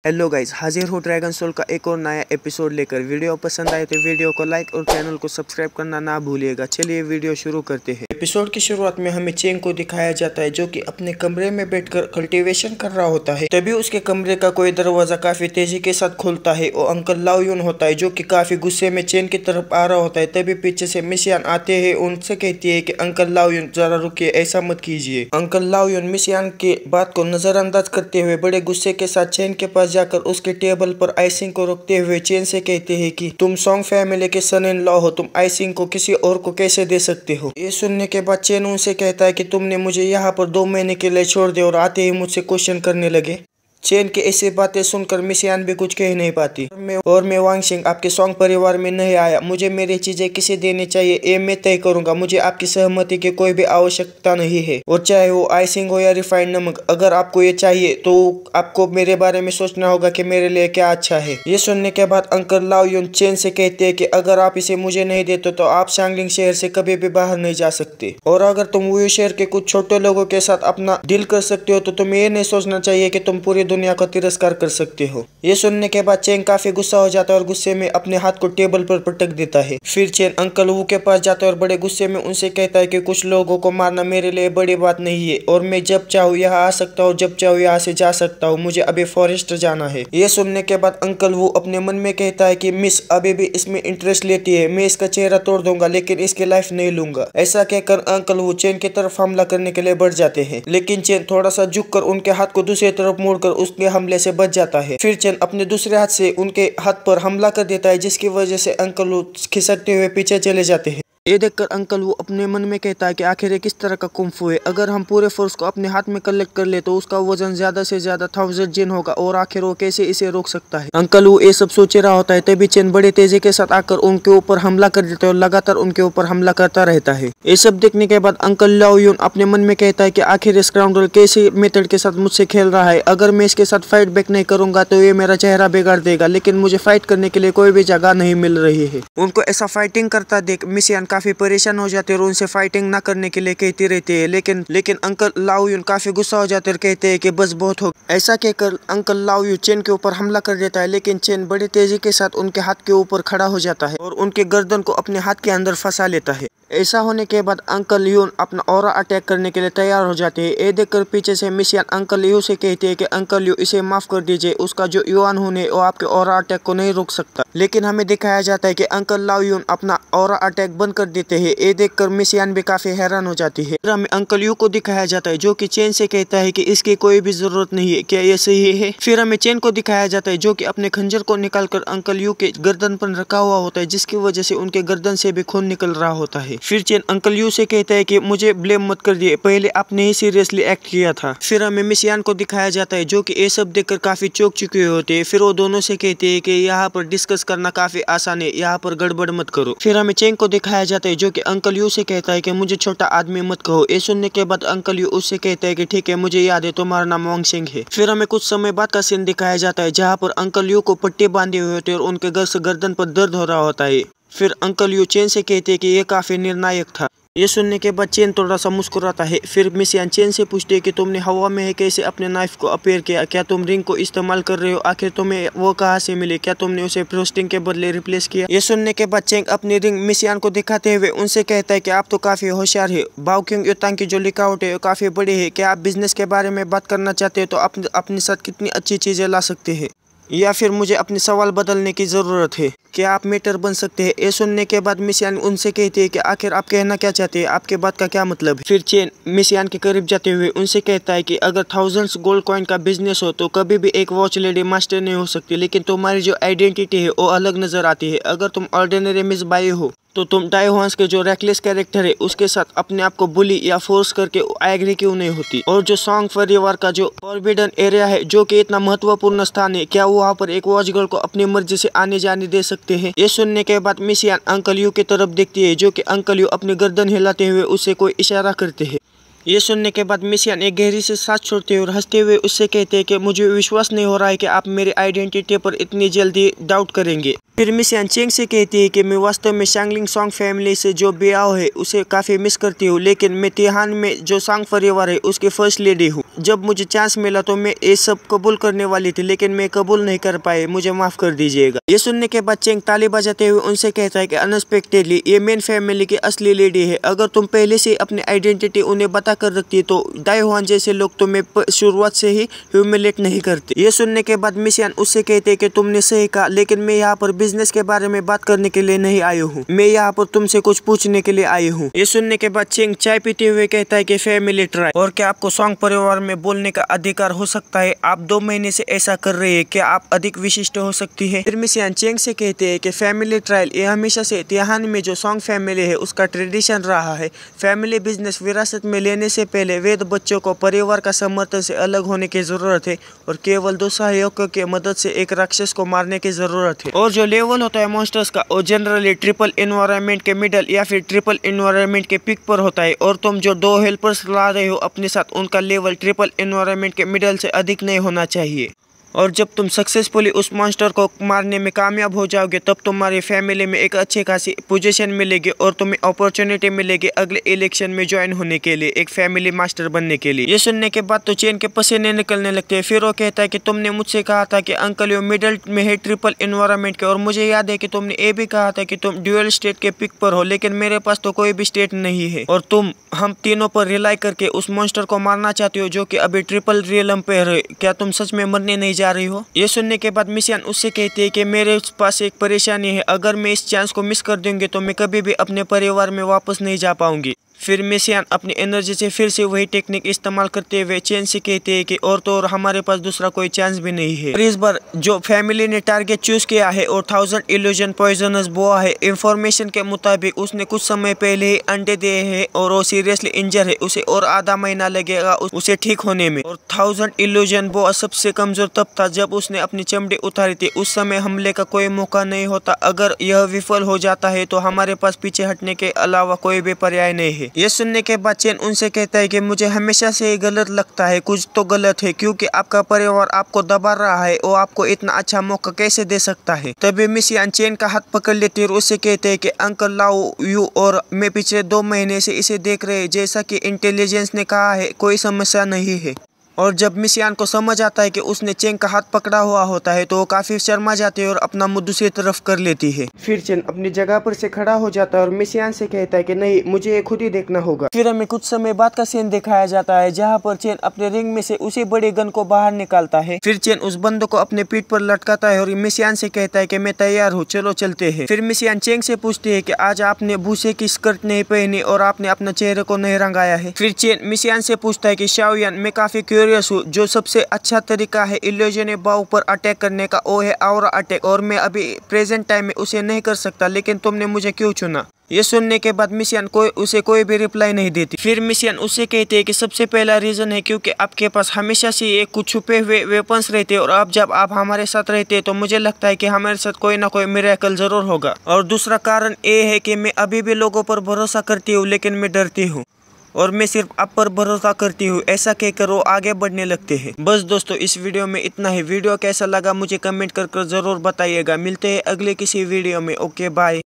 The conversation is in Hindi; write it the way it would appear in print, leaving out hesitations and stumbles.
हेलो गाइस, हाजिर हूँ ड्रैगन सोल का एक और नया एपिसोड लेकर। वीडियो पसंद आए तो वीडियो को लाइक और चैनल को सब्सक्राइब करना ना भूलिएगा। चलिए वीडियो शुरू करते हैं। एपिसोड की शुरुआत में हमें चेंग को दिखाया जाता है जो कि अपने कमरे में बैठकर कल्टीवेशन कर रहा होता है। तभी उसके कमरे का कोई दरवाजा काफी तेजी के साथ खुलता है और अंकल लाओ यून होता है जो कि काफी गुस्से में चेंग की तरफ आ रहा होता है। तभी पीछे से मिस यान आते हैं, उनसे कहती है कि अंकल लाओ यून जरा रुकिए, ऐसा मत कीजिए। अंकल लाओ यून मिस यान की बात को नजरअंदाज करते हुए बड़े गुस्से के साथ चेन के पास जाकर उसके टेबल पर आइसिंग को रखते हुए चेन से कहते हैं कि तुम सॉन्ग फैमिली के सन इन लॉ हो, तुम आइसिंग को किसी और को कैसे दे सकते हो। ये सुनने के बाद चेन उनसे कहता है कि तुमने मुझे यहाँ पर 2 महीने के लिए छोड़ दिया और आते ही मुझसे क्वेश्चन करने लगे। चेन की ऐसी बातें सुनकर मिस यान भी कुछ कह नहीं पाती। मैं वांग शिंग आपके सॉन्ग परिवार में नहीं आया, मुझे मेरी चीजें किसे देनी चाहिए ये मैं तय करूंगा। मुझे आपकी सहमति की कोई भी आवश्यकता नहीं है, और चाहे वो आइसिंग हो या रिफाइंड नमक। अगर आपको ये चाहिए तो आपको मेरे बारे में सोचना होगा कि मेरे लिए क्या अच्छा है। ये सुनने के बाद अंकल लाओ यून चेन से कहते हैं कि अगर आप इसे मुझे नहीं देते तो आप शांगलिंग शहर से कभी भी बाहर नहीं जा सकते, और अगर तुम वुयू शहर के कुछ छोटे लोगों के साथ अपना डील कर सकते हो तो तुम्हें ये नहीं सोचना चाहिए कि तुम पूरी दुनिया का तिरस्कार कर सकते हो। ये सुनने के बाद चेन काफी गुस्सा हो जाता है और गुस्से में अपने हाथ को टेबल पर पटक देता है। फिर चेन अंकल वू के पास जाता है और बड़े गुस्से में उनसे कहता है कि कुछ लोगों को मारना मेरे लिए बड़ी बात नहीं है, और मैं जब चाहूँ यहाँ आ सकता हूँ, जब चाहूँ यहाँ से जा सकता हूँ। मुझे अभी फॉरेस्ट जाना है। ये सुनने के बाद अंकल वू अपने मन में कहता है कि मिस अभी भी इसमें इंटरेस्ट लेती है, मैं इसका चेहरा तोड़ दूंगा लेकिन इसकी लाइफ नहीं लूंगा। ऐसा कहकर अंकल वू चेन की तरफ हमला करने के लिए बढ़ जाते हैं, लेकिन चेन थोड़ा सा झुककर उनके हाथ को दूसरी तरफ मोड़कर उसके हमले से बच जाता है। फिर चेन अपने दूसरे हाथ से उनके हाथ पर हमला कर देता है, जिसकी वजह से अंकल वू खिसकते हुए पीछे चले जाते हैं। ये देखकर अंकल वो अपने मन में कहता है कि आखिर ये किस तरह का कुंफू है। अगर हम पूरे फोर्स को अपने हाथ में कलेक्ट कर ले तो उसका वजन ज्यादा से ज्यादा 1000 जिन होगा, और आखिर वो कैसे इसे रोक सकता है। अंकल वो ये सब सोच रहा होता है, तभी चेन बड़े तेजी के साथ आकर उनके ऊपर हमला कर देता है और लगातार उनके ऊपर हमला करता रहता है। ये सब देखने के बाद अंकल लाओ यून अपने मन में कहता है कि आखिर इस स्काउंडल कैसे मेथड के साथ मुझसे खेल रहा है। अगर मैं इसके साथ फाइट बैक नहीं करूंगा तो ये मेरा चेहरा बिगाड़ देगा, लेकिन मुझे फाइट करने के लिए कोई भी जगह नहीं मिल रही है। उनको ऐसा फाइटिंग करता देख मिस यान काफी परेशान हो जाते और उनसे फाइटिंग ना करने के लिए कहती रहती है, लेकिन अंकल लाओ यून काफी गुस्सा हो जाते और कहते हैं कि बस बहुत हो। ऐसा कहकर अंकल लाओ यून चेन के ऊपर हमला कर देता है, लेकिन चेन बड़ी तेजी के साथ उनके हाथ के ऊपर खड़ा हो जाता है और उनके गर्दन को अपने हाथ के अंदर फंसा लेता है। ऐसा होने के बाद अंकल यून अपना ऑरा अटैक करने के लिए तैयार हो जाते हैं। ये देखकर पीछे से मिस यान अंकल यू से कहते हैं कि अंकल यू इसे माफ कर दीजिए, उसका जो युआन हुन है वो आपके ऑरा अटैक को नहीं रोक सकता। लेकिन हमें दिखाया जाता है कि अंकल लाओ यून अपना ऑरा अटैक बंद कर देते हैं। ये देखकर मिस यान भी काफी हैरान हो जाती है। फिर हमें अंकल यू को दिखाया जाता है जो कि चेन से कहता है कि इसकी कोई भी जरूरत नहीं है, क्या ये सही है। फिर हमें चेन को दिखाया जाता है जो कि अपने खंजर को निकालकर अंकल यू के गर्दन पर रखा हुआ होता है, जिसकी वजह से उनके गर्दन से भी खून निकल रहा होता है। फिर चेन अंकल यू से कहता है कि मुझे ब्लेम मत कर दिए, पहले आपने ही सीरियसली एक्ट किया था। फिर हमें मिस यान को दिखाया जाता है जो कि ये सब देखकर काफी चौंक चुके होते हैं। फिर वो दोनों से कहते हैं कि यहाँ पर डिस्कस करना काफी आसान है, यहाँ पर गड़बड़ मत करो। फिर हमें चेंग को दिखाया जाता है जो कि अंकल यू से कहता है कि मुझे छोटा आदमी मत कहो। ये सुनने के बाद अंकल यू उससे कहता है कि ठीक है, मुझे याद है तुम्हारा नाम वांग शिंग है। फिर हमें कुछ समय बाद का सीन दिखाया जाता है जहाँ पर अंकल यू को पट्टे बांधे हुए होते हैं और उनके गर्दन पर दर्द हो रहा होता है। फिर अंकल यू चेन से कहते हैं कि ये काफी निर्णायक था। ये सुनने के बाद चेन थोड़ा सा मुस्कुराता है। फिर मिस यान चेन से पूछते हैं कि तुमने हवा में है कैसे अपने नाइफ को अपेयर किया, क्या तुम रिंग को इस्तेमाल कर रहे हो, आखिर तुम्हें वो कहाँ से मिले, क्या तुमने उसे फ्रोस्टिंग के बदले रिप्लेस किया। ये सुनने के बाद चेंग अपनी रिंग मिस यान को दिखाते हुए उनसे कहता है कि आप तो काफी होशियार है, बाओक्योंग युतांग की जो लिखावट है वो काफी बड़ी है, क्या आप बिजनेस के बारे में बात करना चाहते हो तो अपने साथ कितनी अच्छी चीजें ला सकते हैं, या फिर मुझे अपने सवाल बदलने की जरूरत है, क्या आप मेटर बन सकते हैं। ये सुनने के बाद मिस यान उनसे कहती है कि आखिर आप कहना क्या चाहते हैं, आपके बात का क्या मतलब है। फिर चेन मिस यान के करीब जाते हुए उनसे कहता है कि अगर थाउजेंड्स गोल्ड कॉइन का बिजनेस हो तो कभी भी एक वॉच लेडी मास्टर नहीं हो सकती, लेकिन तुम्हारी जो आइडेंटिटी है वो अलग नजर आती है। अगर तुम ऑर्डिनरी मिस बाई हो तो तुम डाई हुआंस के जो रेकलेस कैरेक्टर है उसके साथ अपने आप को बुली या फोर्स करके एग्री क्यों नहीं होती। और जो सॉन्ग परिवार का जो फॉरबिडन एरिया है जो कि इतना महत्वपूर्ण स्थान है, क्या वो वहाँ पर एक वॉच गर्ल को अपनी मर्जी से आने जाने दे सकते हैं। ये सुनने के बाद मिस यान अंकल यू की तरफ देखती है जो कि अंकल यू अपनी गर्दन हिलाते हुए उससे कोई इशारा करते हैं। ये सुनने के बाद मिसियान एक गहरी से सांस छोड़ते हुए और हंसते हुए उससे कहते हैं कि मुझे विश्वास नहीं हो रहा है कि आप मेरी आइडेंटिटी पर इतनी जल्दी डाउट करेंगे। फिर मिसियान चेंग से कहती है कि मैं वास्तव में शांगलिंग सोंग फैमिली से जो ब्याह है उसे काफ़ी मिस करती हूँ, लेकिन मैं तिहान में जो सांग परिवार है उसकी फर्स्ट लेडी हूँ। जब मुझे चांस मिला तो मैं ये सब कबूल करने वाली थी, लेकिन मैं कबूल नहीं कर पाई, मुझे माफ़ कर दीजिएगा। ये सुनने के बाद चेंग ताली बजाते हुए उनसे कहता है कि अनएक्सपेक्टेडली ये मेन फैमिली की असली लेडी है। अगर तुम पहले से अपनी आइडेंटिटी उन्हें बता कर रखती तो दाई हुआन जैसे लोग तुम्हें शुरुआत से ही ह्यूमिलेट नहीं करते। ये सुनने के बाद मिसियान उससे कहते हैं कि तुमने सही कहा, लेकिन मैं यहाँ पर बिजनेस के बारे में बात करने के लिए नहीं आई हूँ, मैं यहाँ पर तुमसे कुछ पूछने के लिए आई हूँ। ये सुनने के बाद चेंग चाय पीते हुए कहता है कि फैमिली ट्राई, और क्या आपको सोंग परिवार में बोलने का अधिकार हो सकता है? आप 2 महीने से ऐसा कर रहे हैं, क्या आप अधिक विशिष्ट हो सकती है? फिर मिसियान चेंग से कहते हैं कि फैमिली ट्रायल ये हमेशा से तिहान में जो सोंग फैमिली है उसका ट्रेडिशन रहा है। फैमिली बिजनेस विरासत में लेने से पहले वैध बच्चों को परिवार का समर्थन से अलग होने की जरूरत है और केवल 2 सहयोगियों की मदद से एक राक्षस को मारने की जरूरत है। और जो लेवल होता है मॉन्स्टर्स का वो जनरली ट्रिपल एनवायरनमेंट के मिडल या फिर ट्रिपल एनवायरनमेंट के पिक पर होता है, और तुम जो 2 हेल्पर्स ला रहे हो अपने साथ उनका लेवल ट्रिपल एनवायरनमेंट के मिडल से अधिक नहीं होना चाहिए। और जब तुम सक्सेसफुली उस मॉन्स्टर को मारने में कामयाब हो जाओगे तब तुम्हारी फैमिली में एक अच्छी खासी पोजीशन मिलेगी और तुम्हें अपॉर्चुनिटी मिलेगी अगले इलेक्शन में ज्वाइन होने के लिए, एक फैमिली मास्टर बनने के लिए। ये सुनने के बाद तो चेन के पसीने निकलने लगते हैं। फिर वो कहता है कि तुमने मुझसे कहा था कि अंकल यो मिडल में है ट्रिपल एनवायरनमेंट के, और मुझे याद है कि तुमने ये भी कहा था कि तुम ड्यूअल स्टेट के पिक पर हो, लेकिन मेरे पास तो कोई भी स्टेट नहीं है और तुम हम तीनों पर रिलाई करके उस मॉन्स्टर को मारना चाहते हो जो कि अभी ट्रिपल रियलम पे है। क्या तुम सच में मरने नहीं जा रही हो? ये सुनने के बाद मिसियान उससे कहती है कि मेरे पास एक परेशानी है, अगर मैं इस चांस को मिस कर दूंगी तो मैं कभी भी अपने परिवार में वापस नहीं जा पाऊंगी। फिर मिसियान अपनी एनर्जी से फिर से वही टेक्निक इस्तेमाल करते हुए चेन से कहते हैं कि और तो और हमारे पास दूसरा कोई चांस भी नहीं है। और इस बार जो फैमिली ने टारगेट चूज किया है और 1000 इल्यूजन पॉइजनस बोआ है, इंफॉर्मेशन के मुताबिक उसने कुछ समय पहले ही अंडे दिए हैं और वो सीरियसली इंजर है, उसे और आधा महीना लगेगा उसे ठीक होने में। और 1000 इल्यूजन बोआ सबसे कमजोर तब था जब उसने अपनी चमड़ी उतारी थी, उस समय हमले का कोई मौका नहीं होता। अगर यह विफल हो जाता है तो हमारे पास पीछे हटने के अलावा कोई भी पर्याय नहीं है। ये सुनने के बाद चेन उनसे कहता है कि मुझे हमेशा से गलत लगता है, कुछ तो गलत है, क्योंकि आपका परिवार आपको दबा रहा है और आपको इतना अच्छा मौका कैसे दे सकता है। तभी मिसियान चेन का हाथ पकड़ लेती है और उससे कहते हैं कि अंकल लाओ यू और मैं पिछले 2 महीने से इसे देख रहे हैं, जैसा कि इंटेलिजेंस ने कहा है कोई समस्या नहीं है। और जब मिसियान को समझ आता है कि उसने चेंग का हाथ पकड़ा हुआ होता है तो वो काफी शर्मा जाती है और अपना मुंह दूसरी तरफ कर लेती है। फिर चेन अपनी जगह पर से खड़ा हो जाता है और मिसियान से कहता है कि नहीं, मुझे ये खुद ही देखना होगा। फिर हमें कुछ समय बाद का सीन दिखाया जाता है जहाँ पर चेन अपने रिंग में से उसी बड़े गन को बाहर निकालता है। फिर चेन उस बंदो को अपने पीठ पर लटकाता है और मिसियान से कहता है कि मैं तैयार हूँ, चलो चलते हैं। फिर मिसियान चेंग से पूछती है कि आज आपने भूसे की स्कर्ट नहीं पहनी और आपने अपना चेहरे को नहीं रंगाया है। फिर चेन मिसियान से पूछता है कि शाओयान, मैं काफी क्यूरियस हूँ, जो सबसे अच्छा तरीका है इल्यूजन बाउ पर अटैक करने का वो है ऑरा अटैक, और मैं अभी प्रेजेंट टाइम में उसे नहीं कर सकता, लेकिन तुमने मुझे क्यों चुना? ये सुनने के बाद मिसियान उसे कोई भी रिप्लाई नहीं देती। फिर मिसियान उससे कहते हैं कि सबसे पहला रीजन है क्योंकि आपके पास हमेशा से ये कुछ छुपे हुए वेपन्स रहते हैं और अब जब आप हमारे साथ रहते हैं तो मुझे लगता है कि हमारे साथ कोई ना कोई मिरेकल जरूर होगा। और दूसरा कारण ये है कि मैं अभी भी लोगों पर भरोसा करती हूँ, लेकिन मैं डरती हूँ और मैं सिर्फ आप पर भरोसा करती हूँ। ऐसा कहकर वो आगे बढ़ने लगते हैं। बस दोस्तों, इस वीडियो में इतना ही। वीडियो कैसा लगा मुझे कमेंट कर जरूर बताइएगा। मिलते हैं अगले किसी वीडियो में। Okay bye.